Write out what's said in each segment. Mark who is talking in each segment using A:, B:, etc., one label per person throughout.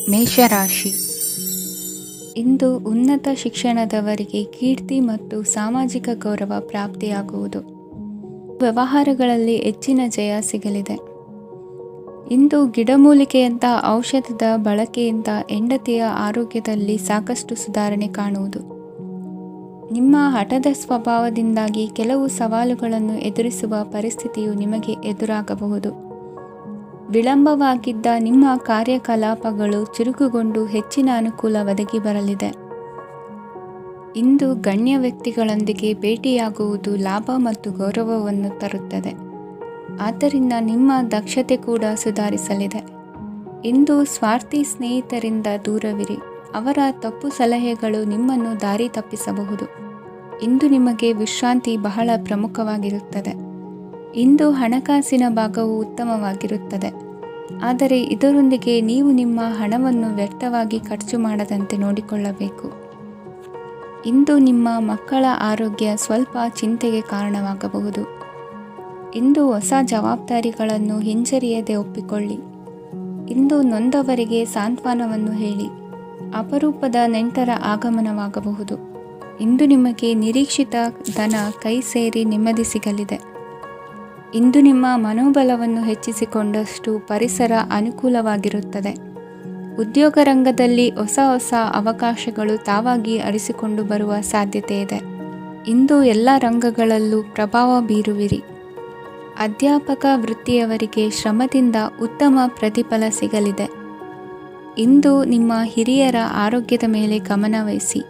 A: ಮೇಷರಾಶಿ. ಇಂದು ಉನ್ನತ ಶಿಕ್ಷಣದವರಿಗೆ ಕೀರ್ತಿ ಮತ್ತು ಸಾಮಾಜಿಕ ಗೌರವ ಪ್ರಾಪ್ತಿಯಾಗುವುದು. ವ್ಯವಹಾರಗಳಲ್ಲಿ ಹೆಚ್ಚಿನ ಜಯ ಸಿಗಲಿದೆ. ಇಂದು ಗಿಡಮೂಲಿಕೆಯಂಥ ಔಷಧದ ಬಳಕೆಯಿಂದ ಹೆಂಡತಿಯ ಆರೋಗ್ಯದಲ್ಲಿ ಸಾಕಷ್ಟು ಸುಧಾರಣೆ ಕಾಣುವುದು. ನಿಮ್ಮ ಹಠದ ಸ್ವಭಾವದಿಂದಾಗಿ ಕೆಲವು ಸವಾಲುಗಳನ್ನು ಎದುರಿಸುವ ಪರಿಸ್ಥಿತಿಯು ನಿಮಗೆ ಎದುರಾಗಬಹುದು. ವಿಳಂಬವಾಗಿದ್ದ ನಿಮ್ಮ ಕಾರ್ಯಕಲಾಪಗಳು ಚುರುಕುಗೊಂಡು ಹೆಚ್ಚಿನ ಅನುಕೂಲ ಒದಗಿ ಬರಲಿದೆ. ಇಂದು ಗಣ್ಯ ವ್ಯಕ್ತಿಗಳೊಂದಿಗೆ ಭೇಟಿಯಾಗುವುದು ಲಾಭ ಮತ್ತು ಗೌರವವನ್ನು ತರುತ್ತದೆ. ಆದ್ದರಿಂದ ನಿಮ್ಮ ದಕ್ಷತೆ ಕೂಡ ಸುಧಾರಿಸಲಿದೆ. ಇಂದು ಸ್ವಾರ್ಥಿ ಸ್ನೇಹಿತರಿಂದ ದೂರವಿರಿ. ಅವರ ತಪ್ಪು ಸಲಹೆಗಳು ನಿಮ್ಮನ್ನು ದಾರಿ ತಪ್ಪಿಸಬಹುದು. ಇಂದು ನಿಮಗೆ ವಿಶ್ರಾಂತಿ ಬಹಳ ಪ್ರಮುಖವಾಗಿರುತ್ತದೆ. ಇಂದು ಹಣಕಾಸಿನ ಭಾಗವು ಉತ್ತಮವಾಗಿರುತ್ತದೆ. ಆದರೆ ಇದರೊಂದಿಗೆ ನೀವು ನಿಮ್ಮ ಹಣವನ್ನು ವ್ಯರ್ಥವಾಗಿ ಖರ್ಚು ಮಾಡದಂತೆ ನೋಡಿಕೊಳ್ಳಬೇಕು. ಇಂದು ನಿಮ್ಮ ಮಕ್ಕಳ ಆರೋಗ್ಯ ಸ್ವಲ್ಪ ಚಿಂತೆಗೆ ಕಾರಣವಾಗಬಹುದು. ಇಂದು ಹೊಸ ಜವಾಬ್ದಾರಿಗಳನ್ನು ಹಿಂಜರಿಯದೆ ಒಪ್ಪಿಕೊಳ್ಳಿ. ಇಂದು ನೊಂದವರಿಗೆ ಸಾಂತ್ವನವನ್ನು ಹೇಳಿ. ಅಪರೂಪದ ನೆಂಟರ ಆಗಮನವಾಗಬಹುದು. ಇಂದು ನಿಮಗೆ ನಿರೀಕ್ಷಿತ ಧನ ಕೈ ಸೇರಿ ನೆಮ್ಮದಿ ಸಿಗಲಿದೆ. ಇಂದು ನಿಮ್ಮ ಮನೋಬಲವನ್ನು ಹೆಚ್ಚಿಸಿಕೊಂಡಷ್ಟು ಪರಿಸರ ಅನುಕೂಲವಾಗಿರುತ್ತದೆ. ಉದ್ಯೋಗ ರಂಗದಲ್ಲಿ ಹೊಸ ಹೊಸ ಅವಕಾಶಗಳು ತಾವಾಗಿ ಅರಿಸಿಕೊಂಡು ಬರುವ ಸಾಧ್ಯತೆ ಇದೆ. ಇಂದು ಎಲ್ಲ ರಂಗಗಳಲ್ಲೂ ಪ್ರಭಾವ ಬೀರುವಿರಿ. ಅಧ್ಯಾಪಕ ವೃತ್ತಿಯವರಿಗೆ ಶ್ರಮದಿಂದ ಉತ್ತಮ ಪ್ರತಿಫಲ ಸಿಗಲಿದೆ. ಇಂದು ನಿಮ್ಮ ಹಿರಿಯರ ಆರೋಗ್ಯದ ಮೇಲೆ ಗಮನವಹಿಸಿ.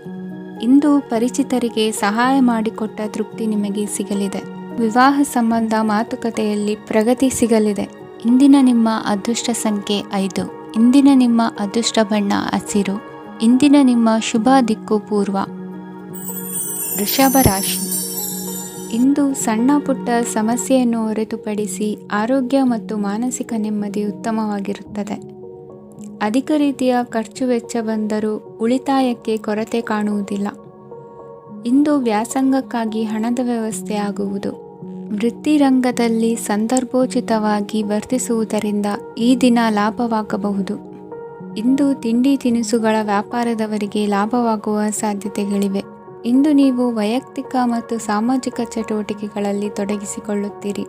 A: ಇಂದು ಪರಿಚಿತರಿಗೆ ಸಹಾಯ ಮಾಡಿಕೊಟ್ಟ ತೃಪ್ತಿ ನಿಮಗೆ ಸಿಗಲಿದೆ. ವಿವಾಹ ಸಂಬಂಧ ಮಾತುಕತೆಯಲ್ಲಿ ಪ್ರಗತಿ ಸಿಗಲಿದೆ. ಇಂದಿನ ನಿಮ್ಮ ಅದೃಷ್ಟ ಸಂಖ್ಯೆ 5. ಇಂದಿನ ನಿಮ್ಮ ಅದೃಷ್ಟ ಬಣ್ಣ ಹಸಿರು. ಇಂದಿನ ನಿಮ್ಮ ಶುಭ ದಿಕ್ಕು ಪೂರ್ವ. ವೃಷಭ ರಾಶಿ. ಇಂದು ಸಣ್ಣ ಪುಟ್ಟ ಸಮಸ್ಯೆಯನ್ನು ಹೊರತುಪಡಿಸಿ ಆರೋಗ್ಯ ಮತ್ತು ಮಾನಸಿಕ ನೆಮ್ಮದಿ ಉತ್ತಮವಾಗಿರುತ್ತದೆ. ಅಧಿಕ ರೀತಿಯ ಖರ್ಚು ವೆಚ್ಚ ಬಂದರೂ ಉಳಿತಾಯಕ್ಕೆ ಕೊರತೆ ಕಾಣುವುದಿಲ್ಲ. ಇಂದು ವ್ಯಾಸಂಗಕ್ಕಾಗಿ ಹಣದ ವ್ಯವಸ್ಥೆ ಆಗುವುದು. ವೃತ್ತಿರಂಗದಲ್ಲಿ ಸಂದರ್ಭೋಚಿತವಾಗಿ ವರ್ತಿಸುವುದರಿಂದ ಈ ದಿನ ಲಾಭವಾಗಬಹುದು. ಇಂದು ತಿಂಡಿ ತಿನಿಸುಗಳ ವ್ಯಾಪಾರದವರಿಗೆ ಲಾಭವಾಗುವ ಸಾಧ್ಯತೆಗಳಿವೆ. ಇಂದು ನೀವು ವೈಯಕ್ತಿಕ ಮತ್ತು ಸಾಮಾಜಿಕ ಚಟುವಟಿಕೆಗಳಲ್ಲಿ ತೊಡಗಿಸಿಕೊಳ್ಳುತ್ತೀರಿ.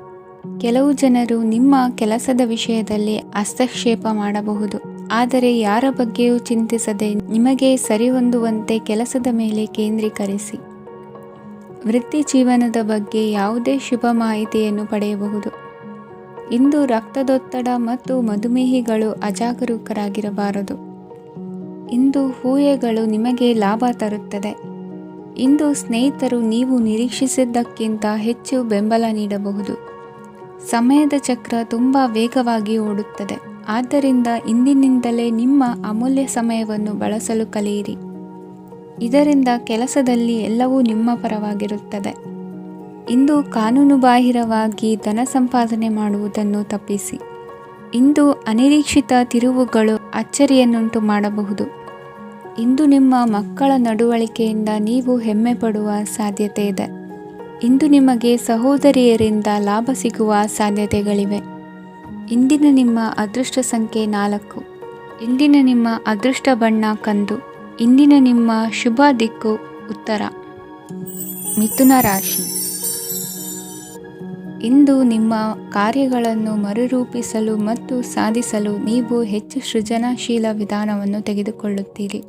A: ಕೆಲವು ಜನರು ನಿಮ್ಮ ಕೆಲಸದ ವಿಷಯದಲ್ಲಿ ಹಸ್ತಕ್ಷೇಪ ಮಾಡಬಹುದು. ಆದರೆ ಯಾರ ಬಗ್ಗೆಯೂ ಚಿಂತಿಸದೆ ನಿಮಗೆ ಸರಿಹೊಂದುವಂತೆ ಕೆಲಸದ ಮೇಲೆ ಕೇಂದ್ರೀಕರಿಸಿ. ವೃತ್ತಿ ಜೀವನದ ಬಗ್ಗೆ ಯಾವುದೇ ಶುಭ ಮಾಹಿತಿಯನ್ನು ಪಡೆಯಬಹುದು. ಇಂದು ರಕ್ತದೊತ್ತಡ ಮತ್ತು ಮಧುಮೇಹಿಗಳು ಅಜಾಗರೂಕರಾಗಿರಬಾರದು. ಇಂದು ಊಹೆಗಳು ನಿಮಗೆ ಲಾಭ ತರುತ್ತದೆ. ಇಂದು ಸ್ನೇಹಿತರು ನೀವು ನಿರೀಕ್ಷಿಸಿದ್ದಕ್ಕಿಂತ ಹೆಚ್ಚು ಬೆಂಬಲ ನೀಡಬಹುದು. ಸಮಯದ ಚಕ್ರ ತುಂಬ ವೇಗವಾಗಿ ಓಡುತ್ತದೆ. ಆದ್ದರಿಂದ ಇಂದಿನಿಂದಲೇ ನಿಮ್ಮ ಅಮೂಲ್ಯ ಸಮಯವನ್ನು ಬಳಸಲು ಕಲಿಯಿರಿ. ಇದರಿಂದ ಕೆಲಸದಲ್ಲಿ ಎಲ್ಲವೂ ನಿಮ್ಮ ಪರವಾಗಿರುತ್ತದೆ. ಇಂದು ಕಾನೂನುಬಾಹಿರವಾಗಿ ಧನ ಸಂಪಾದನೆ ಮಾಡುವುದನ್ನು ತಪ್ಪಿಸಿ. ಇಂದು ಅನಿರೀಕ್ಷಿತ ತಿರುವುಗಳು ಅಚ್ಚರಿಯನ್ನುಂಟು ಮಾಡಬಹುದು. ಇಂದು ನಿಮ್ಮ ಮಕ್ಕಳ ನಡವಳಿಕೆಯಿಂದ ನೀವು ಹೆಮ್ಮೆ ಪಡುವ ಸಾಧ್ಯತೆ ಇದೆ. ಇಂದು ನಿಮಗೆ ಸಹೋದರಿಯರಿಂದ ಲಾಭ ಸಿಗುವ ಸಾಧ್ಯತೆಗಳಿವೆ. ಇಂದಿನ ನಿಮ್ಮ ಅದೃಷ್ಟ ಸಂಖ್ಯೆ 4. ಇಂದಿನ ನಿಮ್ಮ ಅದೃಷ್ಟ ಬಣ್ಣ ಕಂದು. ಇಂದಿನ ನಿಮ್ಮ ಶುಭ ದಿಕ್ಕು ಉತ್ತರ. ಮಿಥುನ ರಾಶಿ. ಇಂದು ನಿಮ್ಮ ಕಾರ್ಯಗಳನ್ನು ಮರುರೂಪಿಸಲು ಮತ್ತು ಸಾಧಿಸಲು ನೀವು ಹೆಚ್ಚು ಸೃಜನಶೀಲ ವಿಧಾನವನ್ನು ತೆಗೆದುಕೊಳ್ಳುತ್ತೀರಿ.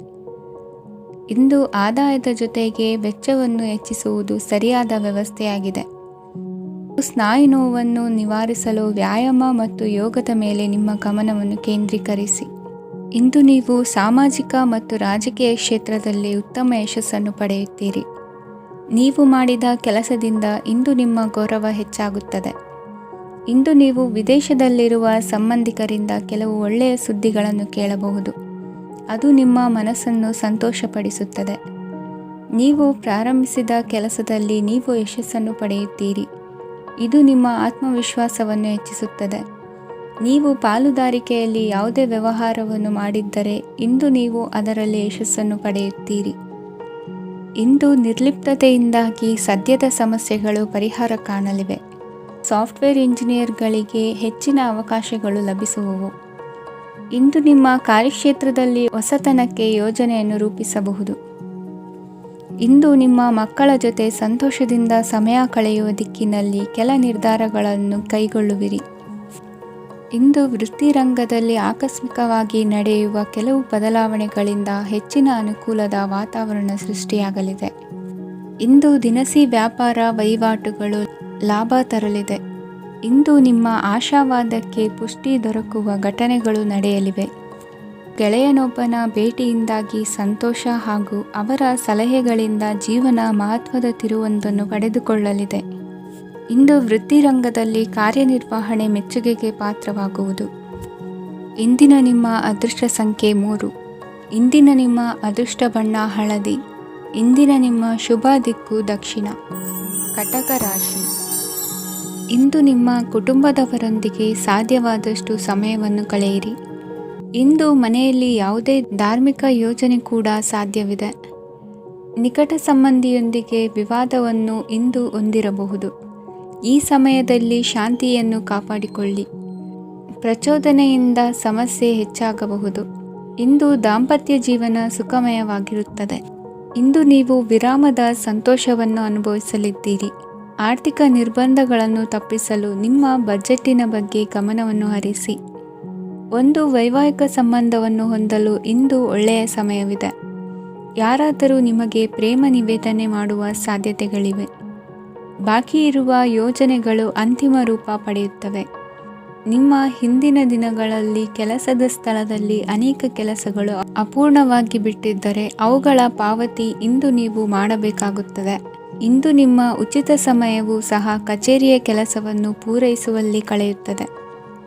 A: ಇಂದು ಆದಾಯದ ಜೊತೆಗೆ ವೆಚ್ಚವನ್ನು ಹೆಚ್ಚಿಸುವುದು ಸರಿಯಾದ ವ್ಯವಸ್ಥೆಯಾಗಿದೆ. ಸ್ನಾಯು ನೋವನ್ನು ನಿವಾರಿಸಲು ವ್ಯಾಯಾಮ ಮತ್ತು ಯೋಗದ ಮೇಲೆ ನಿಮ್ಮ ಗಮನವನ್ನು ಕೇಂದ್ರೀಕರಿಸಿ. ಇಂದು ನೀವು ಸಾಮಾಜಿಕ ಮತ್ತು ರಾಜಕೀಯ ಕ್ಷೇತ್ರದಲ್ಲಿ ಉತ್ತಮ ಯಶಸ್ಸನ್ನು ಪಡೆಯುತ್ತೀರಿ. ನೀವು ಮಾಡಿದ ಕೆಲಸದಿಂದ ಇಂದು ನಿಮ್ಮ ಗೌರವ ಹೆಚ್ಚಾಗುತ್ತದೆ. ಇಂದು ನೀವು ವಿದೇಶದಲ್ಲಿರುವ ಸಂಬಂಧಿಕರಿಂದ ಕೆಲವು ಒಳ್ಳೆಯ ಸುದ್ದಿಗಳನ್ನು ಕೇಳಬಹುದು. ಅದು ನಿಮ್ಮ ಮನಸ್ಸನ್ನು ಸಂತೋಷಪಡಿಸುತ್ತದೆ. ನೀವು ಪ್ರಾರಂಭಿಸಿದ ಕೆಲಸದಲ್ಲಿ ನೀವು ಯಶಸ್ಸನ್ನು ಪಡೆಯುತ್ತೀರಿ. ಇದು ನಿಮ್ಮ ಆತ್ಮವಿಶ್ವಾಸವನ್ನು ಹೆಚ್ಚಿಸುತ್ತದೆ. ನೀವು ಪಾಲುದಾರಿಕೆಯಲ್ಲಿ ಯಾವುದೇ ವ್ಯವಹಾರವನ್ನು ಮಾಡಿದ್ದರೆ ಇಂದು ನೀವು ಅದರಲ್ಲಿ ಯಶಸ್ಸನ್ನು ಪಡೆಯುತ್ತೀರಿ. ಇಂದು ನಿರ್ಲಿಪ್ತತೆಯಿಂದಾಗಿ ಸದ್ಯದ ಸಮಸ್ಯೆಗಳು ಪರಿಹಾರ ಕಾಣಲಿವೆ. ಸಾಫ್ಟ್ವೇರ್ ಇಂಜಿನಿಯರ್ಗಳಿಗೆ ಹೆಚ್ಚಿನ ಅವಕಾಶಗಳು ಲಭಿಸುವವು. ಇಂದು ನಿಮ್ಮ ಕಾರ್ಯಕ್ಷೇತ್ರದಲ್ಲಿ ಹೊಸತನಕ್ಕೆ ಯೋಜನೆಯನ್ನು ರೂಪಿಸಬಹುದು. ಇಂದು ನಿಮ್ಮ ಮಕ್ಕಳ ಜೊತೆ ಸಂತೋಷದಿಂದ ಸಮಯ ಕಳೆಯುವ ದಿಕ್ಕಿನಲ್ಲಿ ಕೆಲ ನಿರ್ಧಾರಗಳನ್ನು ಕೈಗೊಳ್ಳುವಿರಿ. ಇಂದು ವೃತ್ತಿರಂಗದಲ್ಲಿ ಆಕಸ್ಮಿಕವಾಗಿ ನಡೆಯುವ ಕೆಲವು ಬದಲಾವಣೆಗಳಿಂದ ಹೆಚ್ಚಿನ ಅನುಕೂಲದ ವಾತಾವರಣ ಸೃಷ್ಟಿಯಾಗಲಿದೆ. ಇಂದು ದಿನಸಿ ವ್ಯಾಪಾರ ವಹಿವಾಟುಗಳು ಲಾಭ ತರಲಿದೆ. ಇಂದು ನಿಮ್ಮ ಆಶಾವಾದಕ್ಕೆ ಪುಷ್ಟಿ ದೊರಕುವ ಘಟನೆಗಳು ನಡೆಯಲಿವೆ. ಗೆಳೆಯನೊಬ್ಬನ ಭೇಟಿಯಿಂದಾಗಿ ಸಂತೋಷ ಹಾಗೂ ಅವರ ಸಲಹೆಗಳಿಂದ ಜೀವನ ಮಹತ್ವದ ತಿರುವೊಂದನ್ನು ಪಡೆದುಕೊಳ್ಳಲಿದೆ. ಇಂದು ವೃತ್ತಿರಂಗದಲ್ಲಿ ಕಾರ್ಯನಿರ್ವಹಣೆ ಮೆಚ್ಚುಗೆಗೆ ಪಾತ್ರವಾಗುವುದು. ಇಂದಿನ ನಿಮ್ಮ ಅದೃಷ್ಟ ಸಂಖ್ಯೆ 3. ಇಂದಿನ ನಿಮ್ಮ ಅದೃಷ್ಟ ಬಣ್ಣ ಹಳದಿ. ಇಂದಿನ ನಿಮ್ಮ ಶುಭ ದಿಕ್ಕು ದಕ್ಷಿಣ. ಕಟಕ ರಾಶಿ. ಇಂದು ನಿಮ್ಮ ಕುಟುಂಬದವರೊಂದಿಗೆ ಸಾಧ್ಯವಾದಷ್ಟು ಸಮಯವನ್ನು ಕಳೆಯಿರಿ. ಇಂದು ಮನೆಯಲ್ಲಿ ಯಾವುದೇ ಧಾರ್ಮಿಕ ಯೋಜನೆ ಕೂಡ ಸಾಧ್ಯವಿದೆ. ನಿಕಟ ಸಂಬಂಧಿಯೊಂದಿಗೆ ವಿವಾದವನ್ನು ಇಂದು ಹೊಂದಿರಬಹುದು. ಈ ಸಮಯದಲ್ಲಿ ಶಾಂತಿಯನ್ನು ಕಾಪಾಡಿಕೊಳ್ಳಿ. ಪ್ರಚೋದನೆಯಿಂದ ಸಮಸ್ಯೆ ಹೆಚ್ಚಾಗಬಹುದು. ಇಂದು ದಾಂಪತ್ಯ ಜೀವನ ಸುಖಮಯವಾಗಿರುತ್ತದೆ. ಇಂದು ನೀವು ವಿರಾಮದ ಸಂತೋಷವನ್ನು ಅನುಭವಿಸಲಿದ್ದೀರಿ. ಆರ್ಥಿಕ ನಿರ್ಬಂಧಗಳನ್ನು ತಪ್ಪಿಸಲು ನಿಮ್ಮ ಬಜೆಟ್ಟಿನ ಬಗ್ಗೆ ಗಮನವನ್ನು ಹರಿಸಿ. ಒಂದು ವೈವಾಹಿಕ ಸಂಬಂಧವನ್ನು ಹೊಂದಲು ಇಂದು ಒಳ್ಳೆಯ ಸಮಯವಿದೆ. ಯಾರಾದರೂ ನಿಮಗೆ ಪ್ರೇಮ ನಿವೇದನೆ ಮಾಡುವ ಸಾಧ್ಯತೆಗಳಿವೆ. ಬಾಕಿ ಇರುವ ಯೋಜನೆಗಳು ಅಂತಿಮ ರೂಪ ಪಡೆಯುತ್ತವೆ. ನಿಮ್ಮ ಹಿಂದಿನ ದಿನಗಳಲ್ಲಿ ಕೆಲಸದ ಸ್ಥಳದಲ್ಲಿ ಅನೇಕ ಕೆಲಸಗಳು ಅಪೂರ್ಣವಾಗಿ ಬಿಟ್ಟಿದ್ದರೆ ಅವುಗಳ ಪಾವತಿ ಇಂದು ನೀವು ಮಾಡಬೇಕಾಗುತ್ತದೆ. ಇಂದು ನಿಮ್ಮ ಉಚಿತ ಸಮಯವೂ ಸಹ ಕಚೇರಿಯ ಕೆಲಸವನ್ನು ಪೂರೈಸುವಲ್ಲಿ ಕಳೆಯುತ್ತದೆ.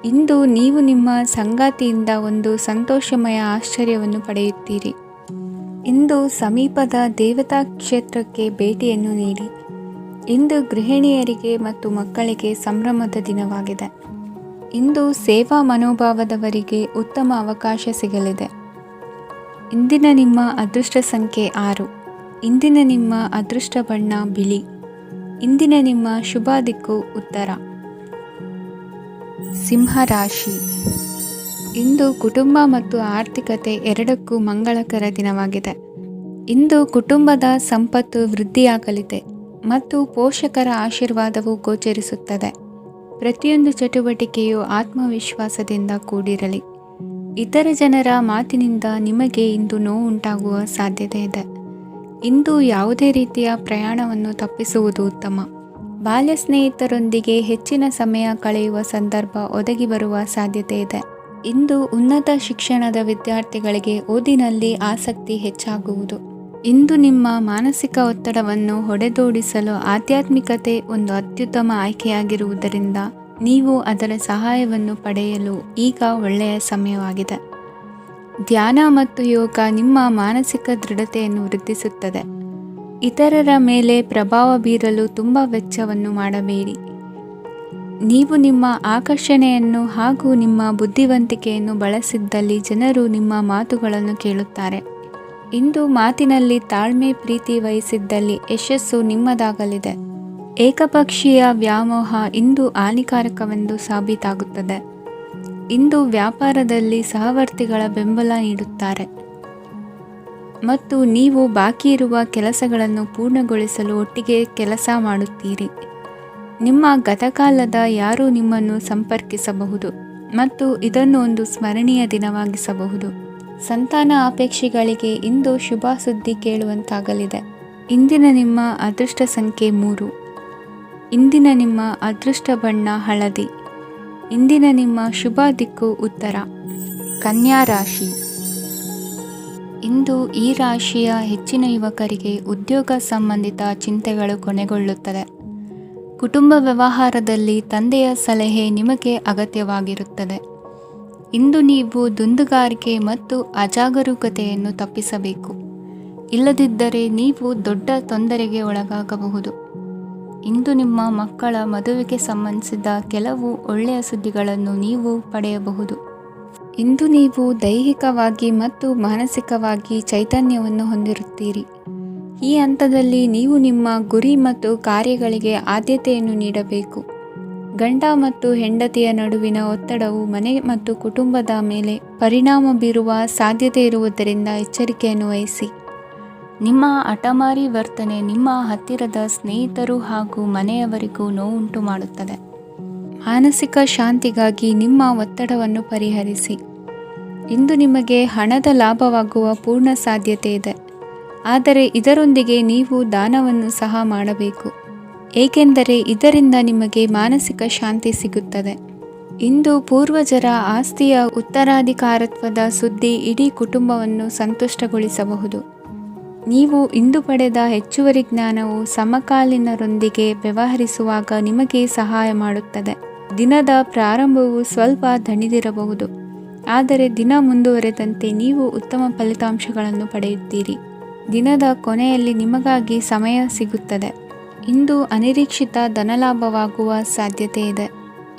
A: ಇಂದು ನೀವು ನಿಮ್ಮ ಸಂಗಾತಿಯಿಂದ ಒಂದು ಸಂತೋಷಮಯ ಆಶ್ಚರ್ಯವನ್ನು ಪಡೆಯುತ್ತೀರಿ. ಇಂದು ಸಮೀಪದ ದೇವತಾ ಕ್ಷೇತ್ರಕ್ಕೆ ಭೇಟಿಯನ್ನು ನೀಡಿ. ಇಂದು ಗೃಹಿಣಿಯರಿಗೆ ಮತ್ತು ಮಕ್ಕಳಿಗೆ ಸಂಭ್ರಮದ ದಿನವಾಗಿದೆ. ಇಂದು ಸೇವಾ ಮನೋಭಾವದವರಿಗೆ ಉತ್ತಮ ಅವಕಾಶ ಸಿಗಲಿದೆ. ಇಂದಿನ ನಿಮ್ಮ ಅದೃಷ್ಟ ಸಂಖ್ಯೆ 6. ಇಂದಿನ ನಿಮ್ಮ ಅದೃಷ್ಟ ಬಣ್ಣ ಬಿಳಿ. ಇಂದಿನ ನಿಮ್ಮ ಶುಭ ದಿಕ್ಕು ಉತ್ತರ. ಸಿಂಹ ರಾಶಿ. ಇಂದು ಕುಟುಂಬ ಮತ್ತು ಆರ್ಥಿಕತೆ ಎರಡಕ್ಕೂ ಮಂಗಳಕರ ದಿನವಾಗಿದೆ. ಇಂದು ಕುಟುಂಬದ ಸಂಪತ್ತು ವೃದ್ಧಿಯಾಗಲಿದೆ ಮತ್ತು ಪೋಷಕರ ಆಶೀರ್ವಾದವು ಗೋಚರಿಸುತ್ತದೆ. ಪ್ರತಿಯೊಂದು ಚಟುವಟಿಕೆಯು ಆತ್ಮವಿಶ್ವಾಸದಿಂದ ಕೂಡಿರಲಿ. ಇತರ ಜನರ ಮಾತಿನಿಂದ ನಿಮಗೆ ಇಂದು ನೋವು ಉಂಟಾಗುವ ಸಾಧ್ಯತೆ ಇದೆ. ಇಂದು ಯಾವುದೇ ರೀತಿಯ ಪ್ರಯಾಣವನ್ನು ತಪ್ಪಿಸುವುದು ಉತ್ತಮ. ಬಾಲ್ಯ ಸ್ನೇಹಿತರೊಂದಿಗೆ ಹೆಚ್ಚಿನ ಸಮಯ ಕಳೆಯುವ ಸಂದರ್ಭ ಒದಗಿ ಬರುವ ಸಾಧ್ಯತೆ ಇದೆ. ಇಂದು ಉನ್ನತ ಶಿಕ್ಷಣದ ವಿದ್ಯಾರ್ಥಿಗಳಿಗೆ ಓದಿನಲ್ಲಿ ಆಸಕ್ತಿ ಹೆಚ್ಚಾಗುವುದು. ಇಂದು ನಿಮ್ಮ ಮಾನಸಿಕ ಒತ್ತಡವನ್ನು ಹೊಡೆದೋಡಿಸಲು ಆಧ್ಯಾತ್ಮಿಕತೆ ಒಂದು ಅತ್ಯುತ್ತಮ ಆಯ್ಕೆಯಾಗಿರುವುದರಿಂದ ನೀವು ಅದರ ಸಹಾಯವನ್ನು ಪಡೆಯಲು ಈಗ ಒಳ್ಳೆಯ ಸಮಯವಾಗಿದೆ. ಧ್ಯಾನ ಮತ್ತು ಯೋಗ ನಿಮ್ಮ ಮಾನಸಿಕ ದೃಢತೆಯನ್ನು ವೃದ್ಧಿಸುತ್ತದೆ. ಇತರರ ಮೇಲೆ ಪ್ರಭಾವ ಬೀರಲು ತುಂಬ ವೆಚ್ಚವನ್ನು ಮಾಡಬೇಡಿ. ನೀವು ನಿಮ್ಮ ಆಕರ್ಷಣೆಯನ್ನು ಹಾಗೂ ನಿಮ್ಮ ಬುದ್ಧಿವಂತಿಕೆಯನ್ನು ಬಳಸಿದ್ದಲ್ಲಿ ಜನರು ನಿಮ್ಮ ಮಾತುಗಳನ್ನು ಕೇಳುತ್ತಾರೆ. ಇಂದು ಮಾತಿನಲ್ಲಿ ತಾಳ್ಮೆ ಪ್ರೀತಿ ವಹಿಸಿದ್ದಲ್ಲಿ ಯಶಸ್ಸು ನಿಮ್ಮದಾಗಲಿದೆ. ಏಕಪಕ್ಷೀಯ ವ್ಯಾಮೋಹ ಇಂದು ಹಾನಿಕಾರಕವೆಂದು ಸಾಬೀತಾಗುತ್ತದೆ. ಇಂದು ವ್ಯಾಪಾರದಲ್ಲಿ ಸಹವರ್ತಿಗಳ ಬೆಂಬಲ ನೀಡುತ್ತಾರೆ ಮತ್ತು ನೀವು ಬಾಕಿ ಇರುವ ಕೆಲಸಗಳನ್ನು ಪೂರ್ಣಗೊಳಿಸಲು ಒಟ್ಟಿಗೆ ಕೆಲಸ ಮಾಡುತ್ತೀರಿ. ನಿಮ್ಮ ಗತಕಾಲದ ಯಾರೂ ನಿಮ್ಮನ್ನು ಸಂಪರ್ಕಿಸಬಹುದು ಮತ್ತು ಇದನ್ನು ಒಂದು ಸ್ಮರಣೀಯ ದಿನವಾಗಿಸಬಹುದು. ಸಂತಾನ ಅಪೇಕ್ಷಿಗಳಿಗೆ ಇಂದು ಶುಭ ಸುದ್ದಿ ಕೇಳುವಂತಾಗಲಿದೆ. ಇಂದಿನ ನಿಮ್ಮ ಅದೃಷ್ಟ ಸಂಖ್ಯೆ 3. ಇಂದಿನ ನಿಮ್ಮ ಅದೃಷ್ಟ ಬಣ್ಣ ಹಳದಿ. ಇಂದಿನ ನಿಮ್ಮ ಶುಭ ದಿಕ್ಕು ಉತ್ತರ. ಕನ್ಯಾ ರಾಶಿ. ಇಂದು ಈ ರಾಶಿಯ ಹೆಚ್ಚಿನ ಯುವಕರಿಗೆ ಉದ್ಯೋಗ ಸಂಬಂಧಿತ ಚಿಂತೆಗಳು ಕೊನೆಗೊಳ್ಳುತ್ತದೆ. ಕುಟುಂಬ ವ್ಯವಹಾರದಲ್ಲಿ ತಂದೆಯ ಸಲಹೆ ನಿಮಗೆ ಅಗತ್ಯವಾಗಿರುತ್ತದೆ. ಇಂದು ನೀವು ದುಂದುಗಾರಿಕೆ ಮತ್ತು ಅಜಾಗರೂಕತೆಯನ್ನು ತಪ್ಪಿಸಬೇಕು. ಇಲ್ಲದಿದ್ದರೆ ನೀವು ದೊಡ್ಡ ತೊಂದರೆಗೆ ಒಳಗಾಗಬಹುದು. ಇಂದು ನಿಮ್ಮ ಮಕ್ಕಳ ಮದುವೆಗೆ ಸಂಬಂಧಿಸಿದ ಕೆಲವು ಒಳ್ಳೆಯ ಸುದ್ದಿಗಳನ್ನು ನೀವು ಪಡೆಯಬಹುದು. ಇಂದು ನೀವು ದೈಹಿಕವಾಗಿ ಮತ್ತು ಮಾನಸಿಕವಾಗಿ ಚೈತನ್ಯವನ್ನು ಹೊಂದಿರುತ್ತೀರಿ. ಈ ಹಂತದಲ್ಲಿ ನೀವು ನಿಮ್ಮ ಗುರಿ ಮತ್ತು ಕಾರ್ಯಗಳಿಗೆ ಆದ್ಯತೆಯನ್ನು ನೀಡಬೇಕು. ಗಂಡ ಮತ್ತು ಹೆಂಡತಿಯ ನಡುವಿನ ಒತ್ತಡವು ಮನೆ ಮತ್ತು ಕುಟುಂಬದ ಮೇಲೆ ಪರಿಣಾಮ ಬೀರುವ ಸಾಧ್ಯತೆ ಇರುವುದರಿಂದ ಎಚ್ಚರಿಕೆಯನ್ನು ವಹಿಸಿ. ನಿಮ್ಮ ಹಠಮಾರಿ ವರ್ತನೆ ನಿಮ್ಮ ಹತ್ತಿರದ ಸ್ನೇಹಿತರು ಹಾಗೂ ಮನೆಯವರಿಗೂ ನೋವುಂಟು ಮಾಡುತ್ತದೆ. ಮಾನಸಿಕ ಶಾಂತಿಗಾಗಿ ನಿಮ್ಮ ಒತ್ತಡವನ್ನು ಪರಿಹರಿಸಿ. ಇಂದು ನಿಮಗೆ ಹಣದ ಲಾಭವಾಗುವ ಪೂರ್ಣ ಸಾಧ್ಯತೆ ಇದೆ, ಆದರೆ ಇದರೊಂದಿಗೆ ನೀವು ದಾನವನ್ನು ಸಹ ಮಾಡಬೇಕು, ಏಕೆಂದರೆ ಇದರಿಂದ ನಿಮಗೆ ಮಾನಸಿಕ ಶಾಂತಿ ಸಿಗುತ್ತದೆ. ಇಂದು ಪೂರ್ವಜರ ಆಸ್ತಿಯ ಉತ್ತರಾಧಿಕಾರತ್ವದ ಸುದ್ದಿ ಇಡೀ ಕುಟುಂಬವನ್ನು ಸಂತುಷ್ಟಗೊಳಿಸಬಹುದು. ನೀವು ಇಂದು ಪಡೆದ ಹೆಚ್ಚುವರಿ ಜ್ಞಾನವು ಸಮಕಾಲೀನರೊಂದಿಗೆ ವ್ಯವಹರಿಸುವಾಗ ನಿಮಗೆ ಸಹಾಯ ಮಾಡುತ್ತದೆ. ದಿನದ ಪ್ರಾರಂಭವು ಸ್ವಲ್ಪ ದಣಿದಿರಬಹುದು, ಆದರೆ ದಿನ ಮುಂದುವರೆದಂತೆ ನೀವು ಉತ್ತಮ ಫಲಿತಾಂಶಗಳನ್ನು ಪಡೆಯುತ್ತೀರಿ. ದಿನದ ಕೊನೆಯಲ್ಲಿ ನಿಮಗಾಗಿ ಸಮಯ ಸಿಗುತ್ತದೆ. ಇಂದು ಅನಿರೀಕ್ಷಿತ ಧನಲಾಭವಾಗುವ ಸಾಧ್ಯತೆ ಇದೆ.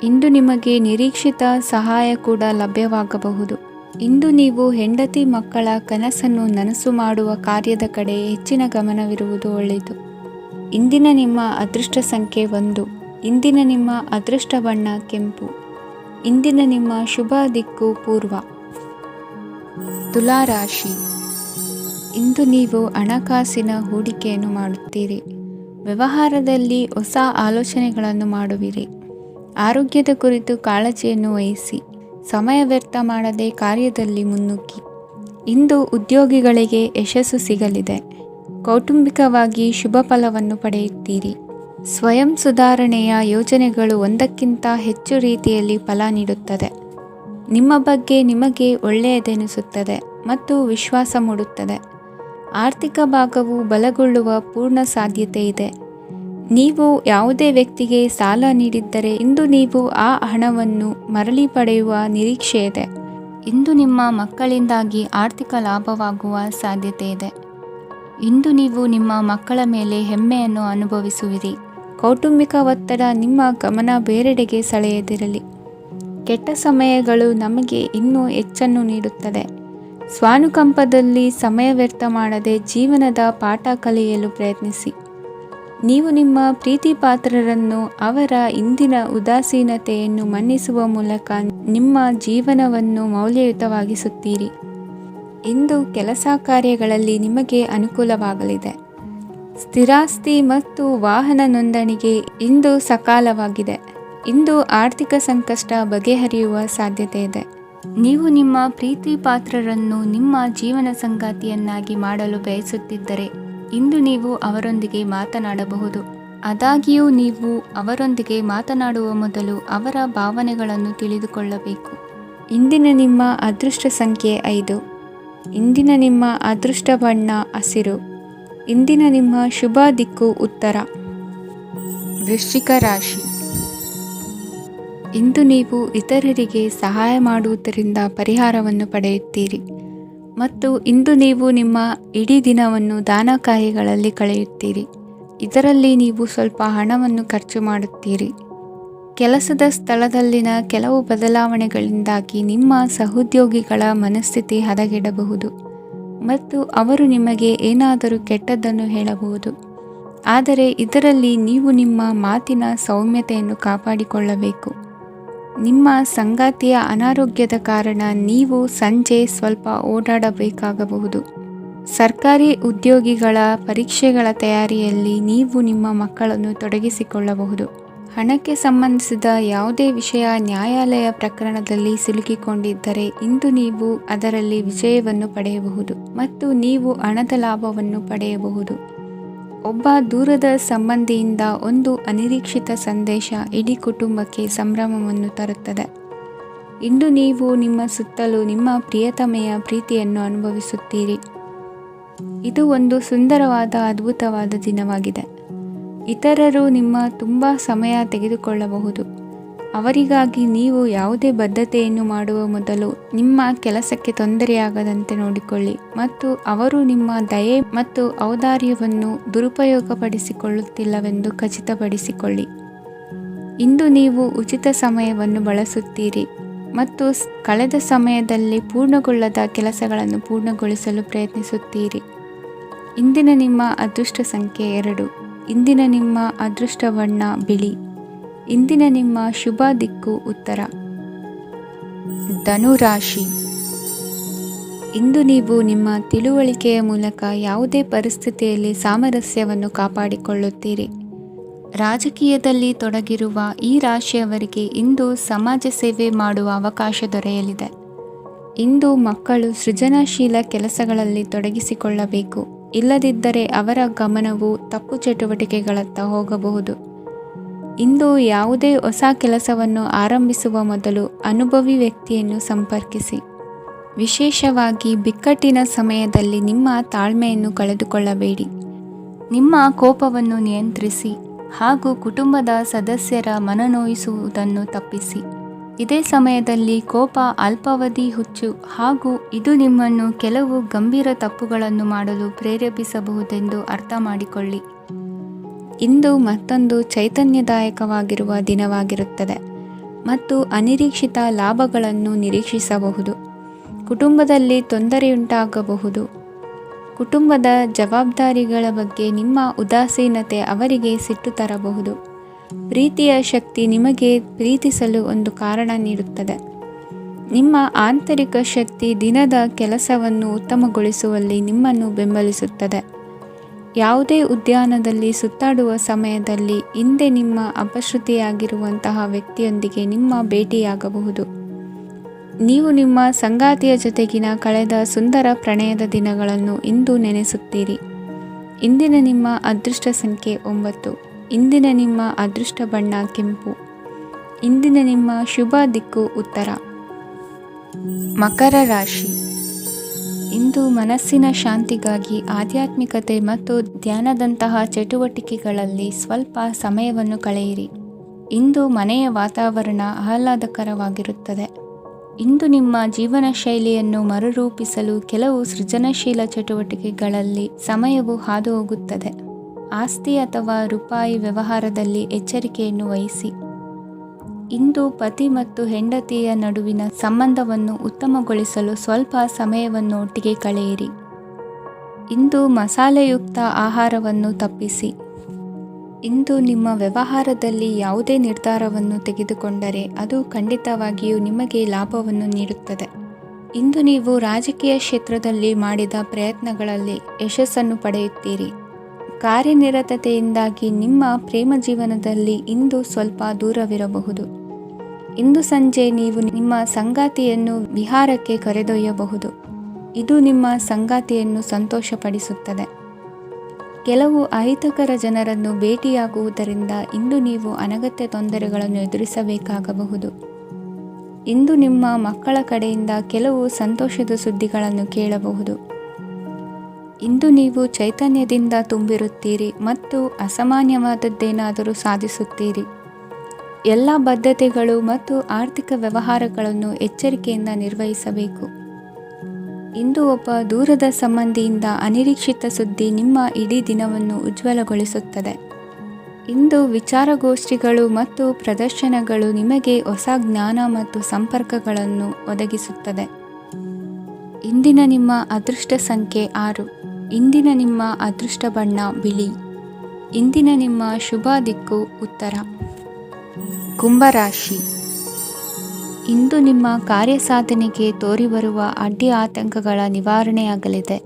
A: ಇಂದು ನಿಮಗೆ ನಿರೀಕ್ಷಿತ ಸಹಾಯ ಕೂಡ ಲಭ್ಯವಾಗಬಹುದು. ಇಂದು ನೀವು ಹೆಂಡತಿ ಮಕ್ಕಳ ಕನಸನ್ನು ನನಸು ಮಾಡುವ ಕಾರ್ಯದ ಕಡೆ ಹೆಚ್ಚಿನ ಗಮನವಿರುವುದು ಒಳ್ಳೆಯದು. ಇಂದಿನ ನಿಮ್ಮ ಅದೃಷ್ಟ ಸಂಖ್ಯೆ 1. ಇಂದಿನ ನಿಮ್ಮ ಅದೃಷ್ಟ ಬಣ್ಣ ಕೆಂಪು. ಇಂದಿನ ನಿಮ್ಮ ಶುಭ ದಿಕ್ಕು ಪೂರ್ವ. ತುಲಾ ರಾಶಿ. ಇಂದು ನೀವು ಹಣಕಾಸಿನ ಹೂಡಿಕೆಯನ್ನು ಮಾಡುತ್ತೀರಿ. ವ್ಯವಹಾರದಲ್ಲಿ ಹೊಸ ಆಲೋಚನೆಗಳನ್ನು ಮಾಡುವಿರಿ. ಆರೋಗ್ಯದ ಕುರಿತು ಕಾಳಜಿಯನ್ನು ವಹಿಸಿ. ಸಮಯ ವ್ಯರ್ಥ ಮಾಡದೆ ಕಾರ್ಯದಲ್ಲಿ ಮುನ್ನುಗ್ಗಿ. ಇಂದು ಉದ್ಯೋಗಿಗಳಿಗೆ ಯಶಸ್ಸು ಸಿಗಲಿದೆ. ಕೌಟುಂಬಿಕವಾಗಿ ಶುಭ ಫಲವನ್ನು ಪಡೆಯುತ್ತೀರಿ. ಸ್ವಯಂ ಸುಧಾರಣೆಯ ಯೋಜನೆಗಳು ಒಂದಕ್ಕಿಂತ ಹೆಚ್ಚು ರೀತಿಯಲ್ಲಿ ಫಲ ನೀಡುತ್ತದೆ. ನಿಮ್ಮ ಬಗ್ಗೆ ನಿಮಗೆ ಒಳ್ಳೆಯದೆನಿಸುತ್ತದೆ ಮತ್ತು ವಿಶ್ವಾಸ ಮೂಡುತ್ತದೆ. ಆರ್ಥಿಕ ಭಾಗವು ಬಲಗೊಳ್ಳುವ ಪೂರ್ಣ ಸಾಧ್ಯತೆ ಇದೆ. ನೀವು ಯಾವುದೇ ವ್ಯಕ್ತಿಗೆ ಸಾಲ ನೀಡಿದ್ದರೆ ಇಂದು ನೀವು ಆ ಹಣವನ್ನು ಮರಳಿ ಪಡೆಯುವ ನಿರೀಕ್ಷೆ ಇದೆ. ಇಂದು ನಿಮ್ಮ ಮಕ್ಕಳಿಂದಾಗಿ ಆರ್ಥಿಕ ಲಾಭವಾಗುವ ಸಾಧ್ಯತೆ ಇದೆ. ಇಂದು ನೀವು ನಿಮ್ಮ ಮಕ್ಕಳ ಮೇಲೆ ಹೆಮ್ಮೆಯನ್ನು ಅನುಭವಿಸುವಿರಿ. ಕೌಟುಂಬಿಕ ಒತ್ತಡ ನಿಮ್ಮ ಗಮನ ಬೇರೆಡೆಗೆ ಸೆಳೆಯದಿರಲಿ. ಕೆಟ್ಟ ಸಮಯಗಳು ನಮಗೆ ಇನ್ನೂ ಹೆಚ್ಚನ್ನು ನೀಡುತ್ತದೆ. ಸ್ವಾನುಕಂಪದಲ್ಲಿ ಸಮಯ ವ್ಯರ್ಥ ಮಾಡದೆ ಜೀವನದ ಪಾಠ ಕಲಿಯಲು ಪ್ರಯತ್ನಿಸಿ. ನೀವು ನಿಮ್ಮ ಪ್ರೀತಿ ಪಾತ್ರರನ್ನು ಅವರ ಇಂದಿನ ಉದಾಸೀನತೆಯನ್ನು ಮನ್ನಿಸುವ ಮೂಲಕ ನಿಮ್ಮ ಜೀವನವನ್ನು ಮೌಲ್ಯಯುತವಾಗಿಸುತ್ತೀರಿ. ಇಂದು ಕೆಲಸ ಕಾರ್ಯಗಳಲ್ಲಿ ನಿಮಗೆ ಅನುಕೂಲವಾಗಲಿದೆ. ಸ್ಥಿರಾಸ್ತಿ ಮತ್ತು ವಾಹನ ನೋಂದಣಿಗೆ ಇಂದು ಸಕಾಲವಾಗಿದೆ. ಇಂದು ಆರ್ಥಿಕ ಸಂಕಷ್ಟ ಬಗೆಹರಿಯುವ ಸಾಧ್ಯತೆ ಇದೆ. ನೀವು ನಿಮ್ಮ ಪ್ರೀತಿ ಪಾತ್ರರನ್ನು ನಿಮ್ಮ ಜೀವನ ಸಂಗಾತಿಯನ್ನಾಗಿ ಮಾಡಲು ಬಯಸುತ್ತಿದ್ದರೆ ಇಂದು ನೀವು ಅವರೊಂದಿಗೆ ಮಾತನಾಡಬಹುದು. ಆದಾಗ್ಯೂ ನೀವು ಅವರೊಂದಿಗೆ ಮಾತನಾಡುವ ಮೊದಲು ಅವರ ಭಾವನೆಗಳನ್ನು ತಿಳಿದುಕೊಳ್ಳಬೇಕು. ಇಂದಿನ ನಿಮ್ಮ ಅದೃಷ್ಟ ಸಂಖ್ಯೆ 5. ಇಂದಿನ ನಿಮ್ಮ ಅದೃಷ್ಟ ಬಣ್ಣ ಹಸಿರು. ಇಂದಿನ ನಿಮ್ಮ ಶುಭ ದಿಕ್ಕು ಉತ್ತರ. ವೃಶ್ಚಿಕ ರಾಶಿ. ಇಂದು ನೀವು ಇತರರಿಗೆ ಸಹಾಯ ಮಾಡುವುದರಿಂದ ಪರಿಹಾರವನ್ನು ಪಡೆಯುತ್ತೀರಿ ಮತ್ತು ಇಂದು ನೀವು ನಿಮ್ಮ ಇಡೀ ದಿನವನ್ನು ದಾನ ಕಾರ್ಯಗಳಲ್ಲಿ ಕಳೆಯುತ್ತೀರಿ. ಇದರಲ್ಲಿ ನೀವು ಸ್ವಲ್ಪ ಹಣವನ್ನು ಖರ್ಚು ಮಾಡುತ್ತೀರಿ. ಕೆಲಸದ ಸ್ಥಳದಲ್ಲಿನ ಕೆಲವು ಬದಲಾವಣೆಗಳಿಂದಾಗಿ ನಿಮ್ಮ ಸಹೋದ್ಯೋಗಿಗಳ ಮನಸ್ಥಿತಿ ಹದಗೆಡಬಹುದು ಮತ್ತು ಅವರು ನಿಮಗೆ ಏನಾದರೂ ಕೆಟ್ಟದ್ದನ್ನು ಹೇಳಬಹುದು. ಆದರೆ ಇದರಲ್ಲಿ ನೀವು ನಿಮ್ಮ ಮಾತಿನ ಸೌಮ್ಯತೆಯನ್ನು ಕಾಪಾಡಿಕೊಳ್ಳಬೇಕು. ನಿಮ್ಮ ಸಂಗಾತಿಯ ಅನಾರೋಗ್ಯದ ಕಾರಣ ನೀವು ಸಂಜೆ ಸ್ವಲ್ಪ ಓಡಾಡಬೇಕಾಗಬಹುದು. ಸರ್ಕಾರಿ ಉದ್ಯೋಗಿಗಳ ಪರೀಕ್ಷೆಗಳ ತಯಾರಿಯಲ್ಲಿ ನೀವು ನಿಮ್ಮ ಮಕ್ಕಳನ್ನು ತೊಡಗಿಸಿಕೊಳ್ಳಬಹುದು. ಹಣಕ್ಕೆ ಸಂಬಂಧಿಸಿದ ಯಾವುದೇ ವಿಷಯ ನ್ಯಾಯಾಲಯ ಪ್ರಕರಣದಲ್ಲಿ ಸಿಲುಕಿಕೊಂಡಿದ್ದರೆ ಇಂದು ನೀವು ಅದರಲ್ಲಿ ವಿಜಯವನ್ನು ಪಡೆಯಬಹುದು ಮತ್ತು ನೀವು ಹಣದ ಲಾಭವನ್ನು ಪಡೆಯಬಹುದು. ಒಬ್ಬ ದೂರದ ಸಂಬಂಧಿಯಿಂದ ಒಂದು ಅನಿರೀಕ್ಷಿತ ಸಂದೇಶ ಇಡೀ ಕುಟುಂಬಕ್ಕೆ ಸಂಭ್ರಮವನ್ನು ತರುತ್ತದೆ. ಇಂದು ನೀವು ನಿಮ್ಮ ಸುತ್ತಲೂ ನಿಮ್ಮ ಪ್ರಿಯತಮೆಯ ಪ್ರೀತಿಯನ್ನು ಅನುಭವಿಸುತ್ತೀರಿ. ಇದು ಒಂದು ಸುಂದರವಾದ ಅದ್ಭುತವಾದ ದಿನವಾಗಿದೆ. ಇತರರು ನಿಮ್ಮ ತುಂಬ ಸಮಯ ತೆಗೆದುಕೊಳ್ಳಬಹುದು. ಅವರಿಗಾಗಿ ನೀವು ಯಾವುದೇ ಬದ್ಧತೆಯನ್ನು ಮಾಡುವ ಮೊದಲು ನಿಮ್ಮ ಕೆಲಸಕ್ಕೆ ತೊಂದರೆಯಾಗದಂತೆ ನೋಡಿಕೊಳ್ಳಿ ಮತ್ತು ಅವರು ನಿಮ್ಮ ದಯೆ ಮತ್ತು ಔದಾರ್ಯವನ್ನು ದುರುಪಯೋಗಪಡಿಸಿಕೊಳ್ಳುತ್ತಿಲ್ಲವೆಂದು ಖಚಿತಪಡಿಸಿಕೊಳ್ಳಿ. ಇಂದು ನೀವು ಉಚಿತ ಸಮಯವನ್ನು ಬಳಸುತ್ತೀರಿ ಮತ್ತು ಕಳೆದ ಸಮಯದಲ್ಲಿ ಪೂರ್ಣಗೊಳ್ಳದ ಕೆಲಸಗಳನ್ನು ಪೂರ್ಣಗೊಳಿಸಲು ಪ್ರಯತ್ನಿಸುತ್ತೀರಿ. ಇಂದಿನ ನಿಮ್ಮ ಅದೃಷ್ಟ ಸಂಖ್ಯೆ 2. ಇಂದಿನ ನಿಮ್ಮ ಅದೃಷ್ಟ ಬಣ್ಣ ಬಿಳಿ. ಇಂದಿನ ನಿಮ್ಮ ಶುಭ ದಿಕ್ಕು ಉತ್ತರ. ಧನುರಾಶಿ. ಇಂದು ನೀವು ನಿಮ್ಮ ತಿಳುವಳಿಕೆಯ ಮೂಲಕ ಯಾವುದೇ ಪರಿಸ್ಥಿತಿಯಲ್ಲಿ ಸಾಮರಸ್ಯವನ್ನು ಕಾಪಾಡಿಕೊಳ್ಳುತ್ತೀರಿ. ರಾಜಕೀಯದಲ್ಲಿ ತೊಡಗಿರುವ ಈ ರಾಶಿಯವರಿಗೆ ಇಂದು ಸಮಾಜ ಸೇವೆ ಮಾಡುವ ಅವಕಾಶ ದೊರೆಯಲಿದೆ. ಇಂದು ಮಕ್ಕಳು ಸೃಜನಶೀಲ ಕೆಲಸಗಳಲ್ಲಿ ತೊಡಗಿಸಿಕೊಳ್ಳಬೇಕು. ಇಲ್ಲದಿದ್ದರೆ ಅವರ ಗಮನವು ತಪ್ಪು ಚಟುವಟಿಕೆಗಳತ್ತ ಹೋಗಬಹುದು. ಇಂದು ಯಾವುದೇ ಹೊಸ ಕೆಲಸವನ್ನು ಆರಂಭಿಸುವ ಮೊದಲು ಅನುಭವಿ ವ್ಯಕ್ತಿಯನ್ನು ಸಂಪರ್ಕಿಸಿ. ವಿಶೇಷವಾಗಿ ಬಿಕ್ಕಟ್ಟಿನ ಸಮಯದಲ್ಲಿ ನಿಮ್ಮ ತಾಳ್ಮೆಯನ್ನು ಕಳೆದುಕೊಳ್ಳಬೇಡಿ. ನಿಮ್ಮ ಕೋಪವನ್ನು ನಿಯಂತ್ರಿಸಿ ಹಾಗೂ ಕುಟುಂಬದ ಸದಸ್ಯರ ಮನನೋಯಿಸುವುದನ್ನು ತಪ್ಪಿಸಿ. ಇದೇ ಸಮಯದಲ್ಲಿ ಕೋಪ ಅಲ್ಪಾವಧಿ ಹುಚ್ಚು ಹಾಗೂ ಇದು ನಿಮ್ಮನ್ನು ಕೆಲವು ಗಂಭೀರ ತಪ್ಪುಗಳನ್ನು ಮಾಡಲು ಪ್ರೇರೇಪಿಸಬಹುದೆಂದು ಅರ್ಥ ಮಾಡಿಕೊಳ್ಳಿ. ಇಂದು ಮತ್ತೊಂದು ಚೈತನ್ಯದಾಯಕವಾಗಿರುವ ದಿನವಾಗಿರುತ್ತದೆ ಮತ್ತು ಅನಿರೀಕ್ಷಿತ ಲಾಭಗಳನ್ನು ನಿರೀಕ್ಷಿಸಬಹುದು. ಕುಟುಂಬದಲ್ಲಿ ತೊಂದರೆಯುಂಟಾಗಬಹುದು. ಕುಟುಂಬದ ಜವಾಬ್ದಾರಿಗಳ ಬಗ್ಗೆ ನಿಮ್ಮ ಉದಾಸೀನತೆ ಅವರಿಗೆ ಸಿಟ್ಟು ತರಬಹುದು. ಪ್ರೀತಿಯ ಶಕ್ತಿ ನಿಮಗೆ ಪ್ರೀತಿಸಲು ಒಂದು ಕಾರಣ ನೀಡುತ್ತದೆ. ನಿಮ್ಮ ಆಂತರಿಕ ಶಕ್ತಿ ದಿನದ ಕೆಲಸವನ್ನು ಉತ್ತಮಗೊಳಿಸುವಲ್ಲಿ ನಿಮ್ಮನ್ನು ಬೆಂಬಲಿಸುತ್ತದೆ. ಯಾವುದೇ ಉದ್ಯಾನದಲ್ಲಿ ಸುತ್ತಾಡುವ ಸಮಯದಲ್ಲಿ ಹಿಂದೆ ನಿಮ್ಮ ಅಪಶ್ರುತಿಯಾಗಿರುವಂತಹ ವ್ಯಕ್ತಿಯೊಂದಿಗೆ ನಿಮ್ಮ ಭೇಟಿಯಾಗಬಹುದು. ನೀವು ನಿಮ್ಮ ಸಂಗಾತಿಯ ಜೊತೆಗಿನ ಕಳೆದ ಸುಂದರ ಪ್ರಣಯದ ದಿನಗಳನ್ನು ಇಂದು ನೆನೆಸುತ್ತೀರಿ. ಇಂದಿನ ನಿಮ್ಮ ಅದೃಷ್ಟ ಸಂಖ್ಯೆ 9. ಇಂದಿನ ನಿಮ್ಮ ಅದೃಷ್ಟ ಬಣ್ಣ ಕೆಂಪು. ಇಂದಿನ ನಿಮ್ಮ ಶುಭ ದಿಕ್ಕು ಉತ್ತರ. ಮಕರ ರಾಶಿ. ಇಂದು ಮನಸ್ಸಿನ ಶಾಂತಿಗಾಗಿ ಆಧ್ಯಾತ್ಮಿಕತೆ ಮತ್ತು ಧ್ಯಾನದಂತಹ ಚಟುವಟಿಕೆಗಳಲ್ಲಿ ಸ್ವಲ್ಪ ಸಮಯವನ್ನು ಕಳೆಯಿರಿ. ಇಂದು ಮನೆಯ ವಾತಾವರಣ ಆಹ್ಲಾದಕರವಾಗಿರುತ್ತದೆ. ಇಂದು ನಿಮ್ಮ ಜೀವನ ಶೈಲಿಯನ್ನು ಮರುರೂಪಿಸಲು ಕೆಲವು ಸೃಜನಶೀಲ ಚಟುವಟಿಕೆಗಳಲ್ಲಿ ಸಮಯವು ಹಾದು ಹೋಗುತ್ತದೆ. ಆಸ್ತಿ ಅಥವಾ ರೂಪಾಯಿ ವ್ಯವಹಾರದಲ್ಲಿ ಎಚ್ಚರಿಕೆಯನ್ನು ವಹಿಸಿ. ಇಂದು ಪತಿ ಮತ್ತು ಹೆಂಡತಿಯ ನಡುವಿನ ಸಂಬಂಧವನ್ನು ಉತ್ತಮಗೊಳಿಸಲು ಸ್ವಲ್ಪ ಸಮಯವನ್ನು ಒಟ್ಟಿಗೆ ಕಳೆಯಿರಿ. ಇಂದು ಮಸಾಲೆಯುಕ್ತ ಆಹಾರವನ್ನು ತಪ್ಪಿಸಿ. ಇಂದು ನಿಮ್ಮ ವ್ಯವಹಾರದಲ್ಲಿ ಯಾವುದೇ ನಿರ್ಧಾರವನ್ನು ತೆಗೆದುಕೊಂಡರೆ ಅದು ಖಂಡಿತವಾಗಿಯೂ ನಿಮಗೆ ಲಾಭವನ್ನು ನೀಡುತ್ತದೆ. ಇಂದು ನೀವು ರಾಜಕೀಯ ಕ್ಷೇತ್ರದಲ್ಲಿ ಮಾಡಿದ ಪ್ರಯತ್ನಗಳಲ್ಲಿ ಯಶಸ್ಸನ್ನು ಪಡೆಯುತ್ತೀರಿ. ಕಾರ್ಯನಿರತತೆಯಿಂದಾಗಿ ನಿಮ್ಮ ಪ್ರೇಮ ಜೀವನದಲ್ಲಿ ಇಂದು ಸ್ವಲ್ಪ ದೂರವಿರಬಹುದು. ಇಂದು ಸಂಜೆ ನೀವು ನಿಮ್ಮ ಸಂಗಾತಿಯನ್ನು ವಿಹಾರಕ್ಕೆ ಕರೆದೊಯ್ಯಬಹುದು. ಇದು ನಿಮ್ಮ ಸಂಗಾತಿಯನ್ನು ಸಂತೋಷಪಡಿಸುತ್ತದೆ. ಕೆಲವು ಅಹಿತಕರ ಜನರನ್ನು ಭೇಟಿಯಾಗುವುದರಿಂದ ಇಂದು ನೀವು ಅನಗತ್ಯ ತೊಂದರೆಗಳನ್ನು ಎದುರಿಸಬೇಕಾಗಬಹುದು. ಇಂದು ನಿಮ್ಮ ಮಕ್ಕಳ ಕಡೆಯಿಂದ ಕೆಲವು ಸಂತೋಷದ ಸುದ್ದಿಗಳನ್ನು ಕೇಳಬಹುದು. ಇಂದು ನೀವು ಚೈತನ್ಯದಿಂದ ತುಂಬಿರುತ್ತೀರಿ ಮತ್ತು ಅಸಾಮಾನ್ಯವಾದದ್ದೇನಾದರೂ ಸಾಧಿಸುತ್ತೀರಿ. ಎಲ್ಲ ಬದ್ಧತೆಗಳು ಮತ್ತು ಆರ್ಥಿಕ ವ್ಯವಹಾರಗಳನ್ನು ಎಚ್ಚರಿಕೆಯಿಂದ ನಿರ್ವಹಿಸಬೇಕು. ಇಂದು ಒಬ್ಬ ದೂರದ ಸಂಬಂಧಿಯಿಂದ ಅನಿರೀಕ್ಷಿತ ಸುದ್ದಿ ನಿಮ್ಮ ಇಡೀ ದಿನವನ್ನು ಉಜ್ವಲಗೊಳಿಸುತ್ತದೆ. ಇಂದು ವಿಚಾರಗೋಷ್ಠಿಗಳು ಮತ್ತು ಪ್ರದರ್ಶನಗಳು ನಿಮಗೆ ಹೊಸ ಜ್ಞಾನ ಮತ್ತು ಸಂಪರ್ಕಗಳನ್ನು ಒದಗಿಸುತ್ತದೆ. ಇಂದಿನ ನಿಮ್ಮ ಅದೃಷ್ಟ ಸಂಖ್ಯೆ 6. ಇಂದಿನ ನಿಮ್ಮ ಅದೃಷ್ಟ ಬಣ್ಣ ಬಿಳಿ. ಇಂದಿನ ನಿಮ್ಮ ಶುಭ ದಿಕ್ಕು ಉತ್ತರ. ಕುಂಭರಾಶಿ. ಇಂದು ನಿಮ್ಮ ಕಾರ್ಯಸಾಧನೆಗೆ ತೋರಿಬರುವ ಅಡ್ಡಿ ಆತಂಕಗಳ ನಿವಾರಣೆಯಾಗಲಿದೆ.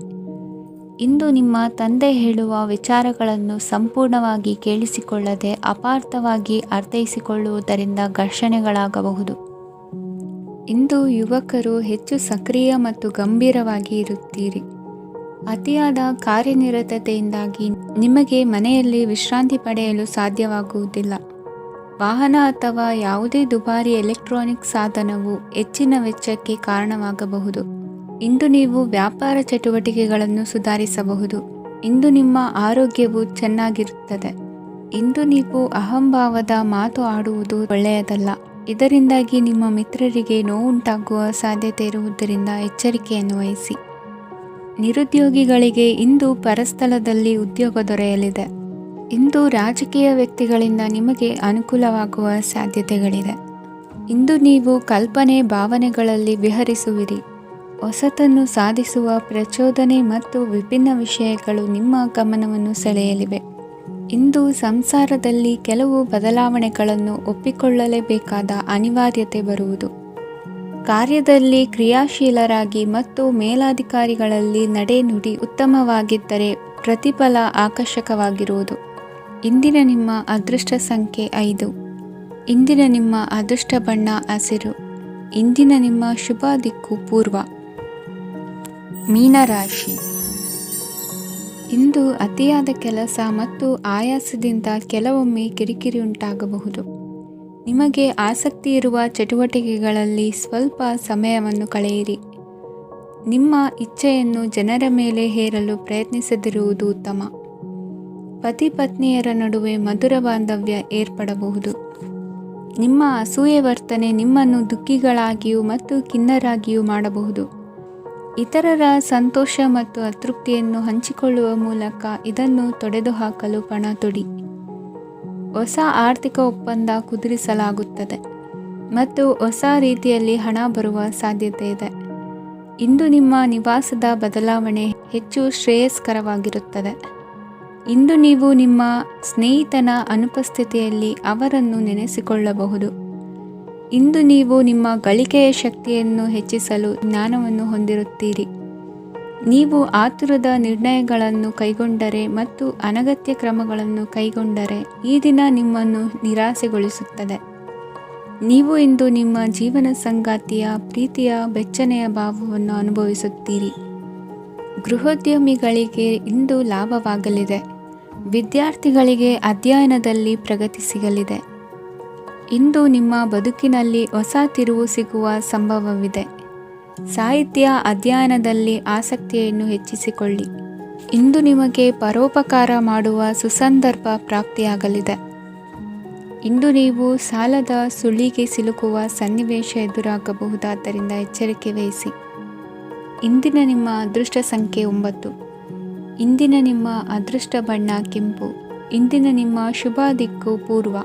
A: ಇಂದು ನಿಮ್ಮ ತಂದೆ ಹೇಳುವ ವಿಚಾರಗಳನ್ನು ಸಂಪೂರ್ಣವಾಗಿ ಕೇಳಿಸಿಕೊಳ್ಳದೆ ಅಪಾರ್ಥವಾಗಿ ಅರ್ಥೈಸಿಕೊಳ್ಳುವುದರಿಂದ ಘರ್ಷಣೆಗಳಾಗಬಹುದು. ಇಂದು ಯುವಕರು ಹೆಚ್ಚು ಸಕ್ರಿಯ ಮತ್ತು ಗಂಭೀರವಾಗಿ ಇರುತ್ತೀರಿ. ಅತಿಯಾದ ಕಾರ್ಯನಿರತತೆಯಿಂದಾಗಿ ನಿಮಗೆ ಮನೆಯಲ್ಲಿ ವಿಶ್ರಾಂತಿ ಪಡೆಯಲು ಸಾಧ್ಯವಾಗುವುದಿಲ್ಲ. ವಾಹನ ಅಥವಾ ಯಾವುದೇ ದುಬಾರಿ ಎಲೆಕ್ಟ್ರಾನಿಕ್ ಸಾಧನವು ಹೆಚ್ಚಿನ ವೆಚ್ಚಕ್ಕೆ ಕಾರಣವಾಗಬಹುದು. ಇಂದು ನೀವು ವ್ಯಾಪಾರ ಚಟುವಟಿಕೆಗಳನ್ನು ಸುಧಾರಿಸಬಹುದು. ಇಂದು ನಿಮ್ಮ ಆರೋಗ್ಯವು ಚೆನ್ನಾಗಿರುತ್ತದೆ. ಇಂದು ನೀವು ಅಹಂಭಾವದ ಮಾತು ಆಡುವುದು ಒಳ್ಳೆಯದಲ್ಲ. ಇದರಿಂದಾಗಿ ನಿಮ್ಮ ಮಿತ್ರರಿಗೆ ನೋವುಂಟಾಗುವ ಸಾಧ್ಯತೆ ಇರುವುದರಿಂದ ಎಚ್ಚರಿಕೆಯನ್ನು ವಹಿಸಿ. ನಿರುದ್ಯೋಗಿಗಳಿಗೆ ಇಂದು ಪರಸ್ಥಳದಲ್ಲಿ ಉದ್ಯೋಗ ದೊರೆಯಲಿದೆ. ಇಂದು ರಾಜಕೀಯ ವ್ಯಕ್ತಿಗಳಿಂದ ನಿಮಗೆ ಅನುಕೂಲವಾಗುವ ಸಾಧ್ಯತೆಗಳಿದೆ. ಇಂದು ನೀವು ಕಲ್ಪನೆ ಭಾವನೆಗಳಲ್ಲಿ ವಿಹರಿಸುವಿರಿ. ಹೊಸತನ್ನು ಸಾಧಿಸುವ ಪ್ರಚೋದನೆ ಮತ್ತು ವಿಭಿನ್ನ ವಿಷಯಗಳು ನಿಮ್ಮ ಗಮನವನ್ನು ಸೆಳೆಯಲಿವೆ. ಇಂದು ಸಂಸಾರದಲ್ಲಿ ಕೆಲವು ಬದಲಾವಣೆಗಳನ್ನು ಒಪ್ಪಿಕೊಳ್ಳಲೇಬೇಕಾದ ಅನಿವಾರ್ಯತೆ ಬರುವುದು. ಕಾರ್ಯದಲ್ಲಿ ಕ್ರಿಯಾಶೀಲರಾಗಿ ಮತ್ತು ಮೇಲಾಧಿಕಾರಿಗಳಲ್ಲಿ ನಡೆನುಡಿ ಉತ್ತಮವಾಗಿದ್ದರೆ ಪ್ರತಿಫಲ ಆಕರ್ಷಕವಾಗಿರುವುದು. ಇಂದಿನ ನಿಮ್ಮ ಅದೃಷ್ಟ ಸಂಖ್ಯೆ 5. ಇಂದಿನ ನಿಮ್ಮ ಅದೃಷ್ಟ ಬಣ್ಣ ಹಸಿರು. ಇಂದಿನ ನಿಮ್ಮ ಶುಭ ದಿಕ್ಕು ಪೂರ್ವ. ಮೀನರಾಶಿ. ಇಂದು ಅತಿಯಾದ ಕೆಲಸ ಮತ್ತು ಆಯಾಸದಿಂದ ಕೆಲವೊಮ್ಮೆ ಕಿರಿಕಿರಿ ಉಂಟಾಗಬಹುದು. ನಿಮಗೆ ಆಸಕ್ತಿ ಇರುವ ಚಟುವಟಿಕೆಗಳಲ್ಲಿ ಸ್ವಲ್ಪ ಸಮಯವನ್ನು ಕಳೆಯಿರಿ. ನಿಮ್ಮ ಇಚ್ಛೆಯನ್ನು ಜನರ ಮೇಲೆ ಹೇರಲು ಪ್ರಯತ್ನಿಸದಿರುವುದು ಉತ್ತಮ. ಪತಿ ಪತ್ನಿಯರ ನಡುವೆ ಮಧುರ ಬಾಂಧವ್ಯ ಏರ್ಪಡಬಹುದು. ನಿಮ್ಮ ಅಸೂಯೆ ವರ್ತನೆ ನಿಮ್ಮನ್ನು ದುಃಖಿಗಳಾಗಿಯೂ ಮತ್ತು ಖಿನ್ನರಾಗಿಯೂ ಮಾಡಬಹುದು. ಇತರರ ಸಂತೋಷ ಮತ್ತು ಅತೃಪ್ತಿಯನ್ನು ಹಂಚಿಕೊಳ್ಳುವ ಮೂಲಕ ಇದನ್ನು ತೊಡೆದುಹಾಕಲು ಪಣ ತೊಡಿ. ಹೊಸ ಆರ್ಥಿಕ ಒಪ್ಪಂದ ಕುದುರಿಸಲಾಗುತ್ತದೆ ಮತ್ತು ಹೊಸ ರೀತಿಯಲ್ಲಿ ಹಣ ಬರುವ ಸಾಧ್ಯತೆ ಇದೆ. ಇಂದು ನಿಮ್ಮ ನಿವಾಸದ ಬದಲಾವಣೆ ಹೆಚ್ಚು ಶ್ರೇಯಸ್ಕರವಾಗಿರುತ್ತದೆ. ಇಂದು ನೀವು ನಿಮ್ಮ ಸ್ನೇಹಿತನ ಅನುಪಸ್ಥಿತಿಯಲ್ಲಿ ಅವರನ್ನು ನೆನೆಸಿಕೊಳ್ಳಬಹುದು. ಇಂದು ನೀವು ನಿಮ್ಮ ಗಳಿಕೆಯ ಶಕ್ತಿಯನ್ನು ಹೆಚ್ಚಿಸಲು ಜ್ಞಾನವನ್ನು ಹೊಂದಿರುತ್ತೀರಿ. ನೀವು ಆತುರದ ನಿರ್ಣಯಗಳನ್ನು ಕೈಗೊಂಡರೆ ಮತ್ತು ಅನಗತ್ಯ ಕ್ರಮಗಳನ್ನು ಕೈಗೊಂಡರೆ ಈ ದಿನ ನಿಮ್ಮನ್ನು ನಿರಾಸೆಗೊಳಿಸುತ್ತದೆ. ನೀವು ಇಂದು ನಿಮ್ಮ ಜೀವನ ಸಂಗಾತಿಯ ಪ್ರೀತಿಯ ಬೆಚ್ಚನೆಯ ಭಾವವನ್ನು ಅನುಭವಿಸುತ್ತೀರಿ. ಗೃಹೋದ್ಯಮಿಗಳಿಗೆ ಇಂದು ಲಾಭವಾಗಲಿದೆ. ವಿದ್ಯಾರ್ಥಿಗಳಿಗೆ ಅಧ್ಯಯನದಲ್ಲಿ ಪ್ರಗತಿ ಸಿಗಲಿದೆ. ಇಂದು ನಿಮ್ಮ ಬದುಕಿನಲ್ಲಿ ಹೊಸ ತಿರುವು ಸಿಗುವ ಸಂಭವವಿದೆ. ಸಾಹಿತ್ಯ ಅಧ್ಯಯನದಲ್ಲಿ ಆಸಕ್ತಿಯನ್ನು ಹೆಚ್ಚಿಸಿಕೊಳ್ಳಿ. ಇಂದು ನಿಮಗೆ ಪರೋಪಕಾರ ಮಾಡುವ ಸುಸಂದರ್ಭ ಪ್ರಾಪ್ತಿಯಾಗಲಿದೆ. ಇಂದು ನೀವು ಸಾಲದ ಸುಳಿಗೆ ಸಿಲುಕುವ ಸನ್ನಿವೇಶ ಎದುರಾಗಬಹುದಾದ್ದರಿಂದ ಎಚ್ಚರಿಕೆ ವಹಿಸಿ. ಇಂದಿನ ನಿಮ್ಮ ಅದೃಷ್ಟ ಸಂಖ್ಯೆ 9. ಇಂದಿನ ನಿಮ್ಮ ಅದೃಷ್ಟ ಬಣ್ಣ ಕೆಂಪು. ಇಂದಿನ ನಿಮ್ಮ ಶುಭ ದಿಕ್ಕು ಪೂರ್ವ.